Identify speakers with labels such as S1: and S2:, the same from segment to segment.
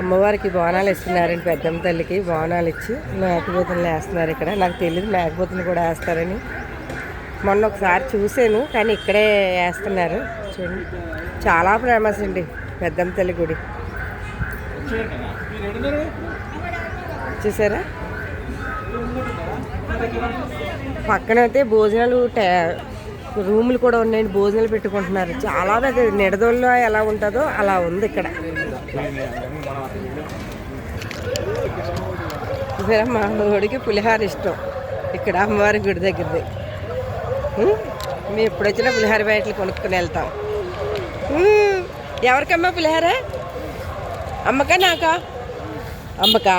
S1: అమ్మవారికి బోనాలు ఇస్తున్నారండి. పెద్దమ్మ తల్లికి బోనాలు ఇచ్చి మేకపోతులు వేస్తున్నారు ఇక్కడ. నాకు తెలియదు మేకపోతులు కూడా వేస్తారని. మొన్న ఒకసారి చూసాను, కానీ ఇక్కడే వేస్తున్నారు. చూడండి, చాలా ఫేమస్ అండి పెద్దమ్మ తల్లి గుడి. చూసారా, పక్కనైతే భోజనాలు రూములు కూడా ఉన్నాయండి. భోజనాలు పెట్టుకుంటున్నారు. చాలా పెద్ద నిడదోల్లో ఎలా ఉంటుందో అలా ఉంది ఇక్కడ. మా వాడికి పులిహార ఇష్టం ఇక్కడ అమ్మవారి గుడి దగ్గరది. మేము ఎప్పుడు వచ్చినా పులిహార బయటలు కొనుక్కొని వెళ్తాం. ఎవరికమ్మా పులిహార? అమ్మకా నాకా? అమ్మకా?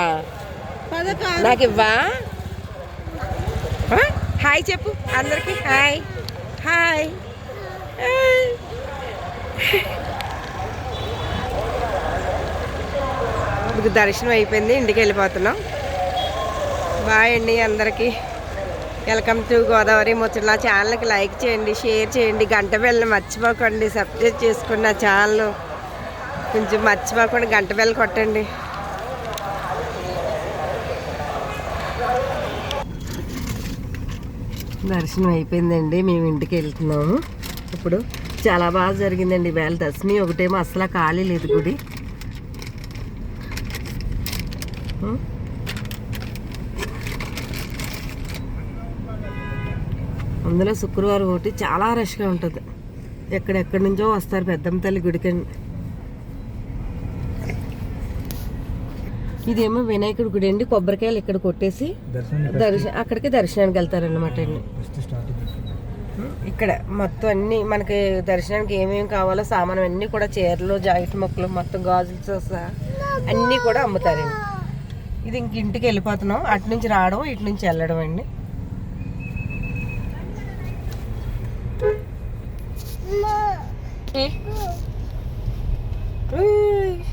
S1: నాకు ఇవ్వా? హాయ్ చెప్పు అందరికి. Hi hi. ఇప్పుడు దర్శనం అయిపోయింది, ఇంటికి వెళ్ళిపోతున్నాం. బాయ్ అండి అందరికీ. వెల్కమ్ టు గోదావరి ముచ్చట. నా ఛానల్కి లైక్ చేయండి, షేర్ చేయండి, గంట బెల్ మర్చిపోకండి, సబ్స్క్రైబ్ చేసుకోండి. నా ఛానల్ కొంచెం మర్చిపోకుండా గంట బెల్ కొట్టండి. దర్శనం అయిపోయిందండి, మేము ఇంటికి వెళ్తున్నాము. ఇప్పుడు చాలా బాగా జరిగిందండి వేళ దశమి. ఒకటేమో అసలు ఖాళీ లేదు గుడి. అందులో శుక్రవారం ఒకటి చాలా రష్గా ఉంటుంది. ఎక్కడెక్కడి నుంచో వస్తారు పెద్దమ్మ తల్లి గుడికి. ఇదేమో వినాయకుడి గుడి అండి. కొబ్బరికాయలు ఇక్కడ కొట్టేసి అక్కడికి దర్శనానికి వెళ్తారనమాట అండి. ఇక్కడ మొత్తం అన్నీ మనకి దర్శనానికి ఏమేమి కావాలో సామాను అన్నీ కూడా చీరలు, జాకెట్ మొక్కలు, మొత్తం గాజులతో సహా అన్నీ కూడా అమ్ముతారండి. ఇది ఇంక ఇంటికి వెళ్ళిపోతున్నాం. అటు నుంచి రావడం, ఇటు నుంచి వెళ్ళడం అండి.